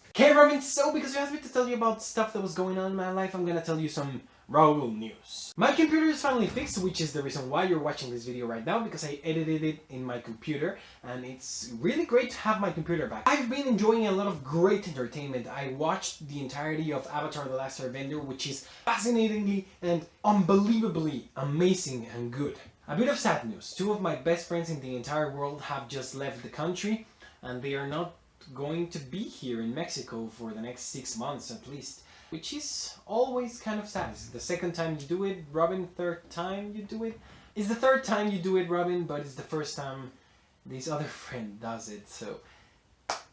Okay, Robin, so because you asked me to tell you about stuff that was going on in my life, I'm gonna tell you some Raul news. My computer is finally fixed, which is the reason why you're watching this video right now, because I edited it in my computer, and it's really great to have my computer back. I've been enjoying a lot of great entertainment. I watched the entirety of Avatar: The Last Airbender, which is fascinatingly and unbelievably amazing and good. A bit of sad news. Two of my best friends in the entire world have just left the country, and they are not going to be here in Mexico for the next 6 months at least, which is always kind of sad. It's the second time you do it, Robin. Third time you do it. It's the third time you do it, Robin, but it's the first time this other friend does it, so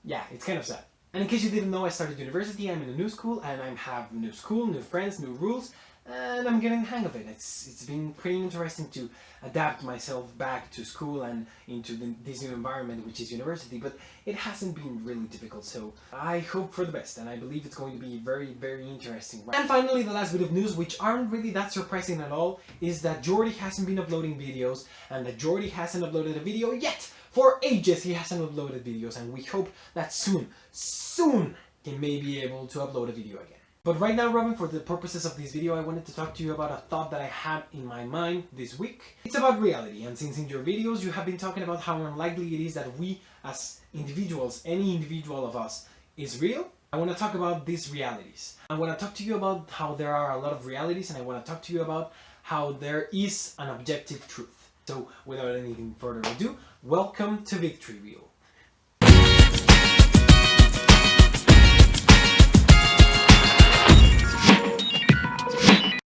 yeah, it's kind of sad. And in case you didn't know, I started university. I'm in a new school, and I have new school, new friends, new rules, and I'm getting the hang of it. It's been pretty interesting to adapt myself back to school and into this new environment, which is university, but it hasn't been really difficult, so I hope for the best, and I believe it's going to be very, very interesting. And finally, the last bit of news, which aren't really that surprising at all, is that Jordi hasn't been uploading videos, and that Jordi hasn't uploaded a video yet. For ages he hasn't uploaded videos, and we hope that soon he may be able to upload a video again. But right now, Robin, for the purposes of this video, I wanted to talk to you about a thought that I had in my mind this week. It's about reality, and since in your videos you have been talking about how unlikely it is that we as individuals, any individual of us, is real, I want to talk about these realities. I want to talk to you about how there are a lot of realities, and I want to talk to you about how there is an objective truth. So, without anything further ado, welcome to Victory Wheel.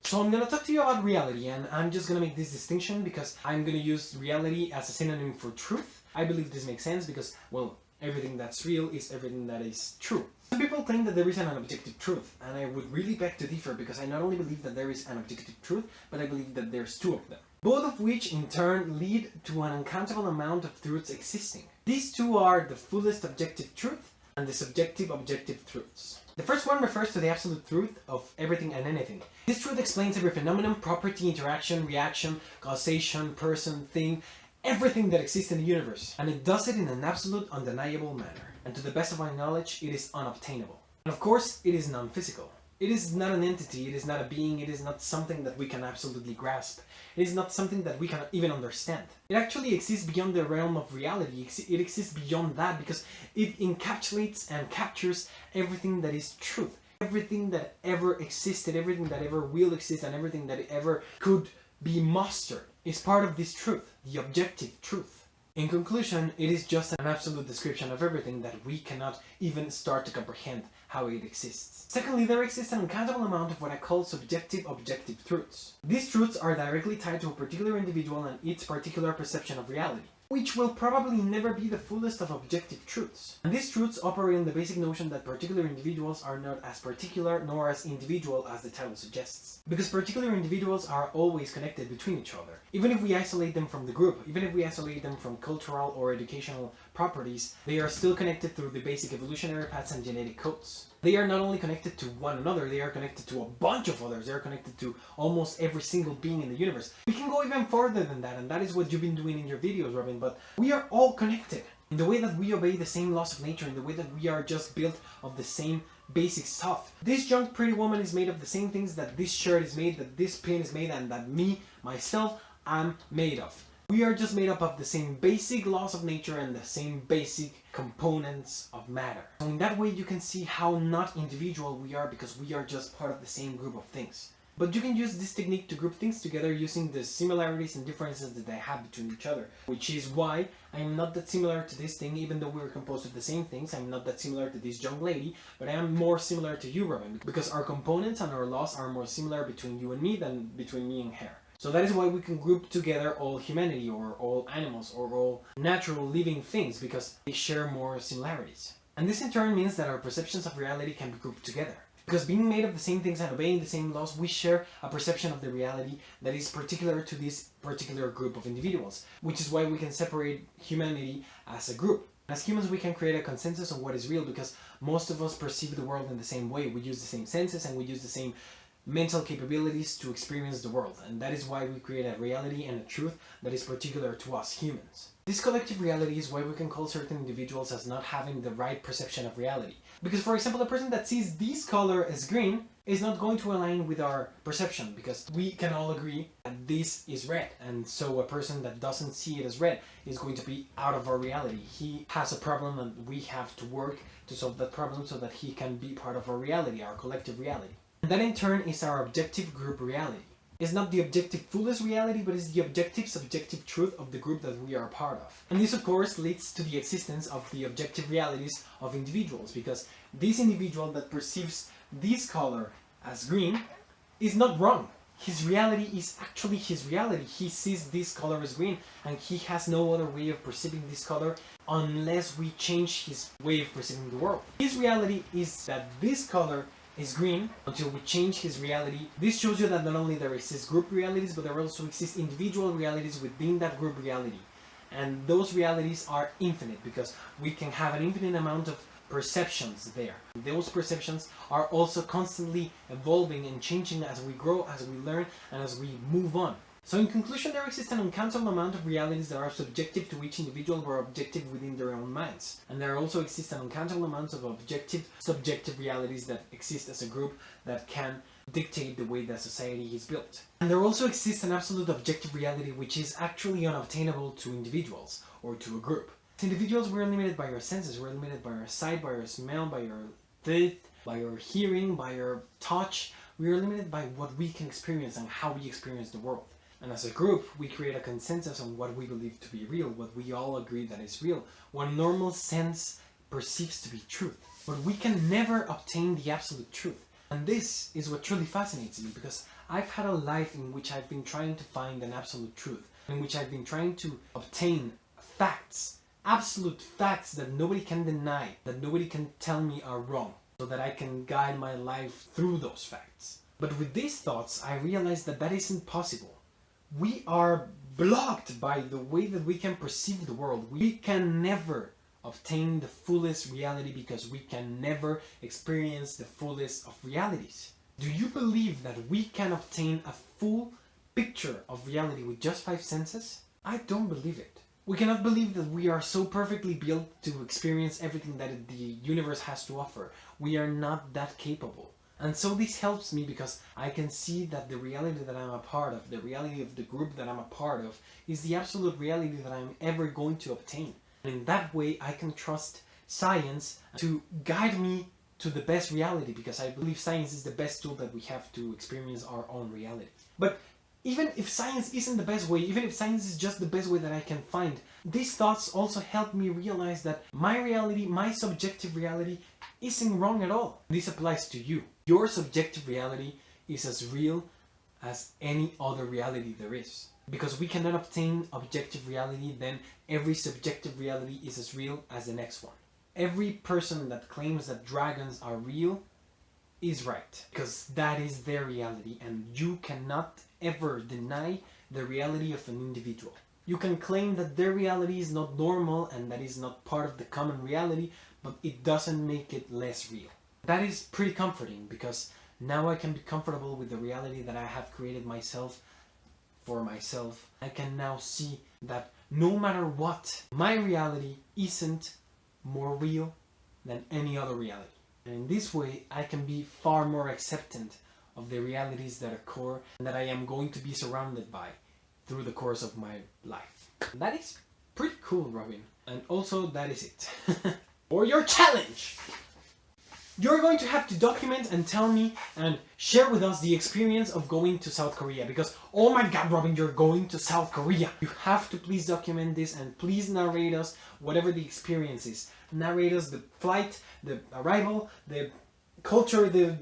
So I'm gonna talk to you about reality, and I'm just gonna make this distinction because I'm gonna use reality as a synonym for truth. I believe this makes sense because, well, everything that's real is everything that is true. Some people claim that there isn't an objective truth, and I would really beg to differ because I not only believe that there is an objective truth, but I believe that there's two of them. Both of which in turn lead to an uncountable amount of truths existing. These two are the fullest objective truth and the subjective objective truths. The first one refers to the absolute truth of everything and anything. This truth explains every phenomenon, property, interaction, reaction, causation, person, thing, everything that exists in the universe. And it does it in an absolute, undeniable manner. And to the best of my knowledge, it is unobtainable. And of course, it is non-physical. It is not an entity, it is not a being, it is not something that we can absolutely grasp. It is not something that we can even understand. It actually exists beyond the realm of reality. It exists beyond that because it encapsulates and captures everything that is truth. Everything that ever existed, everything that ever will exist, and everything that ever could be mustered is part of this truth, the objective truth. In conclusion, it is just an absolute description of everything that we cannot even start to comprehend how it exists. Secondly, there exists an uncountable amount of what I call subjective objective truths. These truths are directly tied to a particular individual and its particular perception of reality, which will probably never be the fullest of objective truths. And these truths operate on the basic notion that particular individuals are not as particular nor as individual as the title suggests. Because particular individuals are always connected between each other. Even if we isolate them from the group, even if we isolate them from cultural or educational properties, they are still connected through the basic evolutionary paths and genetic codes. They are not only connected to one another, they are connected to a bunch of others. They are connected to almost every single being in the universe. We can go even further than that, and that is what you've been doing in your videos, Robin, but we are all connected. In the way that we obey the same laws of nature, in the way that we are just built of the same basic stuff. This young pretty woman is made of the same things that this shirt is made, that this pin is made, and that me, myself, am made of. We are just made up of the same basic laws of nature and the same basic components of matter. So in that way you can see how not individual we are because we are just part of the same group of things. But you can use this technique to group things together using the similarities and differences that they have between each other. Which is why I'm not that similar to this thing, even though we're composed of the same things. I'm not that similar to this young lady, but I am more similar to you, Robin, because our components and our laws are more similar between you and me than between me and her. So that is why we can group together all humanity, or all animals, or all natural living things, because they share more similarities. And this in turn means that our perceptions of reality can be grouped together. Because being made of the same things and obeying the same laws, we share a perception of the reality that is particular to this particular group of individuals, which is why we can separate humanity as a group. As humans, we can create a consensus on what is real because most of us perceive the world in the same way. We use the same senses and we use the same mental capabilities to experience the world, and that is why we create a reality and a truth that is particular to us humans. This collective reality is why we can call certain individuals as not having the right perception of reality. Because, for example, a person that sees this color as green is not going to align with our perception, because we can all agree that this is red, and so a person that doesn't see it as red is going to be out of our reality. He has a problem and we have to work to solve that problem so that he can be part of our reality, our collective reality. And that in turn is our objective group reality. It's not the objective fullest reality, but it's the objective subjective truth of the group that we are part of. And this of course leads to the existence of the objective realities of individuals, because this individual that perceives this color as green is not wrong. His reality is actually his reality. He sees this color as green and he has no other way of perceiving this color unless we change his way of perceiving the world. His reality is that this color is green until we change his reality. This shows you that not only there exist group realities, but there also exist individual realities within that group reality. And those realities are infinite, because we can have an infinite amount of perceptions there. Those perceptions are also constantly evolving and changing as we grow, as we learn, and as we move on. So in conclusion, there exists an uncountable amount of realities that are subjective to each individual or objective within their own minds. And there also exists an uncountable amount of objective, subjective realities that exist as a group that can dictate the way that society is built. And there also exists an absolute objective reality which is actually unobtainable to individuals or to a group. As individuals, we're limited by our senses. We're limited by our sight, by our smell, by our teeth, by our hearing, by our touch. We are limited by what we can experience and how we experience the world. And as a group, we create a consensus on what we believe to be real, what we all agree that is real, what normal sense perceives to be truth. But we can never obtain the absolute truth. And this is what truly fascinates me, because I've had a life in which I've been trying to find an absolute truth, in which I've been trying to obtain facts, absolute facts that nobody can deny, that nobody can tell me are wrong, so that I can guide my life through those facts. But with these thoughts, I realized that that isn't possible. We are blocked by the way that we can perceive the world. We can never obtain the fullest reality because we can never experience the fullest of realities. Do you believe that we can obtain a full picture of reality with just 5 senses? I don't believe it. We cannot believe that we are so perfectly built to experience everything that the universe has to offer. We are not that capable. And so this helps me because I can see that the reality that I'm a part of, the reality of the group that I'm a part of, is the absolute reality that I'm ever going to obtain. And in that way, I can trust science to guide me to the best reality, because I believe science is the best tool that we have to experience our own reality. But even if science isn't the best way, even if science is just the best way that I can find, these thoughts also help me realize that my reality, my subjective reality, isn't wrong at all. This applies to you. Your subjective reality is as real as any other reality there is. Because we cannot obtain objective reality, then every subjective reality is as real as the next one. Every person that claims that dragons are real is right, because that is their reality, and you cannot ever deny the reality of an individual. You can claim that their reality is not normal and that is not part of the common reality, but it doesn't make it less real. That is pretty comforting, because now I can be comfortable with the reality that I have created myself for myself. I can now see that no matter what, my reality isn't more real than any other reality. And in this way, I can be far more acceptant of the realities that occur and that I am going to be surrounded by through the course of my life. That is pretty cool, Robin. And also, that is it. For your challenge! You're going to have to document and tell me and share with us the experience of going to South Korea, because oh my god, Robin, you're going to South Korea. You have to please document this and please narrate us whatever the experience is. Narrate us the flight, the arrival, the culture, the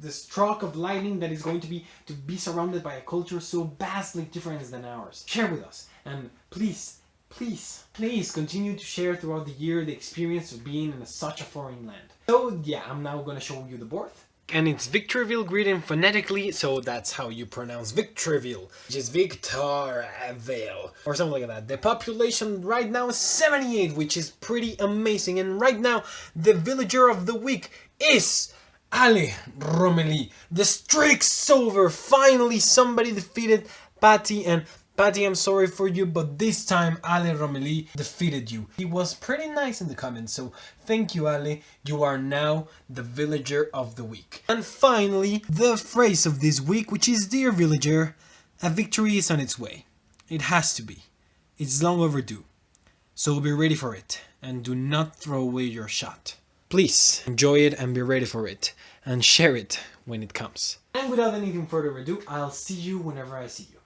stroke of lightning that is going to be surrounded by a culture so vastly different than ours. Share with us, and please continue to share throughout the year the experience of being in such a foreign land. So yeah, I'm now gonna show you the board. And it's Victorville written phonetically, so that's how you pronounce Victorville, which is Victorville, or something like that. The population right now is 78, which is pretty amazing. And right now, the villager of the week is Ale Romeli. The streak's over. Finally, somebody defeated Patty, and Patty, I'm sorry for you, but this time Ale Romeli defeated you. He was pretty nice in the comments, so thank you, Ale. You are now the villager of the week. And finally, the phrase of this week, which is, dear villager, a victory is on its way. It has to be. It's long overdue. So be ready for it, and do not throw away your shot. Please enjoy it and be ready for it, and share it when it comes. And without anything further ado, I'll see you whenever I see you.